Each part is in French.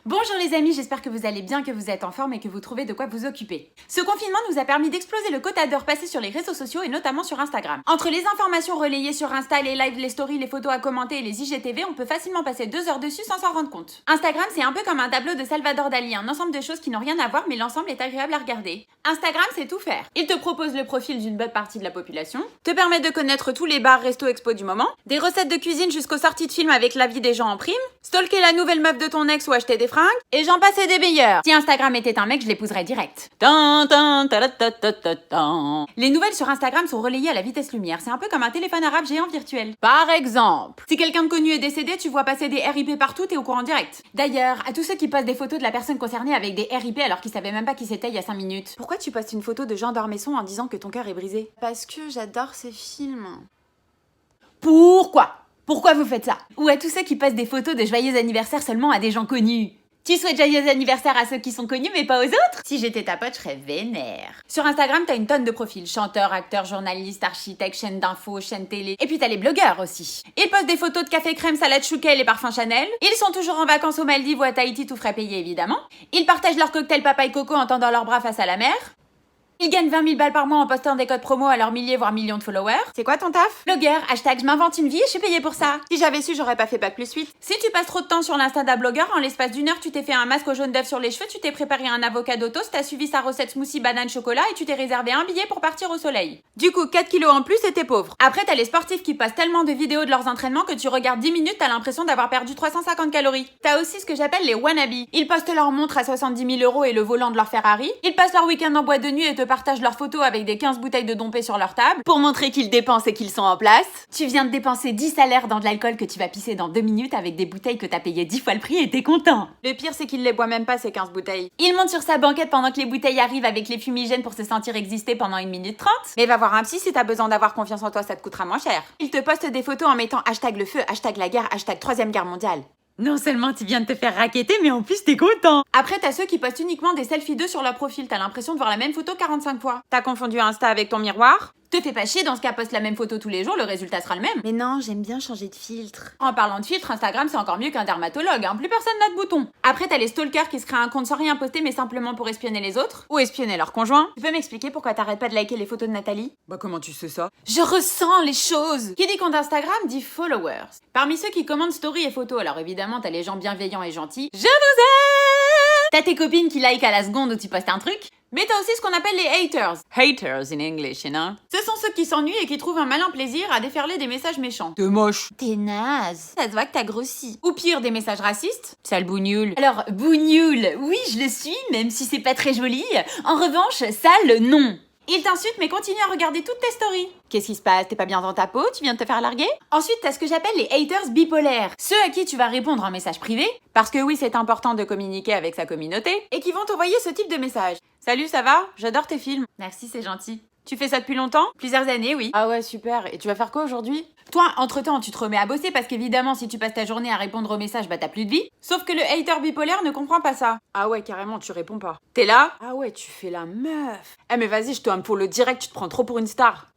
Bonjour les amis, j'espère que vous allez bien, que vous êtes en forme et que vous trouvez de quoi vous occuper. Ce confinement nous a permis d'exploser le quota d'heures passées sur les réseaux sociaux et notamment sur Instagram. Entre les informations relayées sur Insta, les lives, les stories, les photos à commenter et les IGTV, on peut facilement passer 2 heures dessus sans s'en rendre compte. Instagram, c'est un peu comme un tableau de Salvador Dali, un ensemble de choses qui n'ont rien à voir mais l'ensemble est agréable à regarder. Instagram, c'est tout faire. Il te propose le profil d'une bonne partie de la population, te permet de connaître tous les bars, restos, expos du moment, des recettes de cuisine jusqu'aux sorties de films avec l'avis des gens en prime, stalker la nouvelle meuf de ton ex ou acheter des fringues, et j'en passais des meilleurs. Si Instagram était un mec, je l'épouserais direct. Les nouvelles sur Instagram sont relayées à la vitesse lumière. C'est un peu comme un téléphone arabe géant virtuel. Par exemple, si quelqu'un de connu est décédé, tu vois passer des RIP partout, t'es au courant direct. D'ailleurs, à tous ceux qui postent des photos de la personne concernée avec des RIP alors qu'ils savaient même pas qui c'était il y a 5 minutes. Pourquoi tu postes une photo de Jean d'Ormesson en disant que ton cœur est brisé? Parce que j'adore ces films. Pourquoi vous faites ça? Ou à tous ceux qui postent des photos de joyeux anniversaire seulement à des gens connus. Tu souhaites joyeux anniversaire à ceux qui sont connus mais pas aux autres? Si j'étais ta pote, je serais vénère. Sur Instagram, t'as une tonne de profils. Chanteurs, acteurs, journalistes, architectes, chaînes d'infos, chaînes télé. Et puis t'as les blogueurs aussi. Ils postent des photos de café crème, salade chouquet et parfums Chanel. Ils sont toujours en vacances aux Maldives ou à Tahiti, tout frais payé évidemment. Ils partagent leur cocktail papaye coco en tendant leurs bras face à la mer. Ils gagnent 20 000 balles par mois en postant des codes promo à leurs milliers voire millions de followers. C'est quoi ton taf? Blogueur, hashtag je m'invente une vie et je suis payée pour ça. Si j'avais su, j'aurais pas fait bac plus 8. Si tu passes trop de temps sur l'Insta d'un blogueur, en l'espace d'une heure, tu t'es fait un masque au jaune d'œuf sur les cheveux, tu t'es préparé un avocado toast, t'as suivi sa recette smoothie banane chocolat et tu t'es réservé un billet pour partir au soleil. Du coup, 4 kilos en plus et t'es pauvre. Après, t'as les sportifs qui passent tellement de vidéos de leurs entraînements que tu regardes 10 minutes, t'as l'impression d'avoir perdu 350 calories. T'as aussi ce que j'appelle les wannabes. Ils postent leur montre à 70 000 € et le volant de leur Ferrari. Ils passent leur week-end en boîte de nuit et te partagent leurs photos avec des 15 bouteilles de dompé sur leur table pour montrer qu'ils dépensent et qu'ils sont en place. Tu viens de dépenser 10 salaires dans de l'alcool que tu vas pisser dans 2 minutes avec des bouteilles que t'as payé 10 fois le prix et t'es content. Le pire, c'est qu'il les boit même pas ces 15 bouteilles. Il monte sur sa banquette pendant que les bouteilles arrivent avec les fumigènes pour se sentir exister pendant 1 minute 30. Mais va voir un psy si t'as besoin d'avoir confiance en toi, ça te coûtera moins cher. Il te poste des photos en mettant hashtag le feu, hashtag la guerre, hashtag 3e guerre mondiale. Non seulement tu viens de te faire racketter, mais en plus t'es content. Après, t'as ceux qui postent uniquement des selfies d'eux sur leur profil. T'as l'impression de voir la même photo 45 fois. T'as confondu Insta avec ton miroir? Te fais pas chier, dans ce cas, poste la même photo tous les jours, le résultat sera le même. Mais non, j'aime bien changer de filtre. En parlant de filtre, Instagram c'est encore mieux qu'un dermatologue, hein. Plus personne n'a de boutons. Après, t'as les stalkers qui se créent un compte sans rien poster mais simplement pour espionner les autres. Ou espionner leur conjoint. Tu peux m'expliquer pourquoi t'arrêtes pas de liker les photos de Nathalie? Bah comment tu sais ça? Je ressens les choses. Qui dit compte Instagram dit followers. Parmi ceux qui commandent story et photos, alors évidemment t'as les gens bienveillants et gentils. Je vous aime. T'as tes copines qui like à la seconde où tu postes un truc. Mais t'as aussi ce qu'on appelle les haters. Haters in English, you know. Ce sont ceux qui s'ennuient et qui trouvent un malin plaisir à déferler des messages méchants. T'es moche. T'es naze. Ça se voit que t'as grossi. Ou pire, des messages racistes. Sale bougnoule. Alors, bougnoule, oui, je le suis, même si c'est pas très joli. En revanche, sale, non. Il t'insulte mais continue à regarder toutes tes stories. Qu'est-ce qui se passe? T'es pas bien dans ta peau? Tu viens de te faire larguer? Ensuite, t'as ce que j'appelle les haters bipolaires. Ceux à qui tu vas répondre en message privé, parce que oui, c'est important de communiquer avec sa communauté, et qui vont t'envoyer ce type de message. Salut, ça va? J'adore tes films. Merci, c'est gentil. Tu fais ça depuis longtemps? Plusieurs années, oui. Ah ouais, super. Et tu vas faire quoi aujourd'hui? Toi, entre-temps, tu te remets à bosser parce qu'évidemment, si tu passes ta journée à répondre aux messages, bah t'as plus de vie. Sauf que le hater bipolaire ne comprend pas ça. Ah ouais, carrément, tu réponds pas. T'es là? Ah ouais, tu fais la meuf. Eh mais vas-y, je te pour le direct, tu te prends trop pour une star.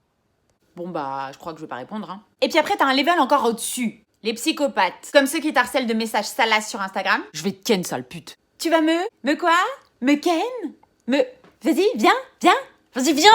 Bon bah, je crois que je vais pas répondre, hein. Et puis après, t'as un level encore au-dessus. Les psychopathes. Comme ceux qui t'harcèlent de messages salaces sur Instagram. Je vais te ken, sale pute. Tu vas me quoi? Me ken? Vas-y, viens. Vas-y, viens.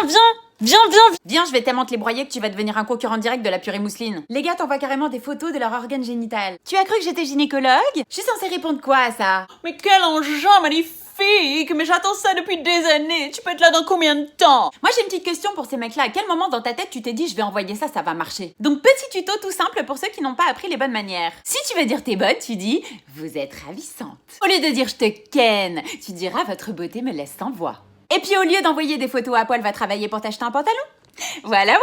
Viens, je vais tellement te les broyer que tu vas devenir un concurrent direct de la purée mousseline. Les gars t'envoient carrément des photos de leur organe génital. Tu as cru que j'étais gynécologue? Je suis censée répondre quoi à ça? Mais quel engin magnifique! Mais j'attends ça depuis des années. Tu peux être là dans combien de temps? Moi j'ai une petite question pour ces mecs-là. À quel moment dans ta tête tu t'es dit je vais envoyer ça, ça va marcher? Donc petit tuto tout simple pour ceux qui n'ont pas appris les bonnes manières. Si tu veux dire t'es bonne, tu dis vous êtes ravissante. Au lieu de dire je te ken, tu diras votre beauté me laisse sans voix. Et puis au lieu d'envoyer des photos à poil, va travailler pour t'acheter un pantalon. Voilà.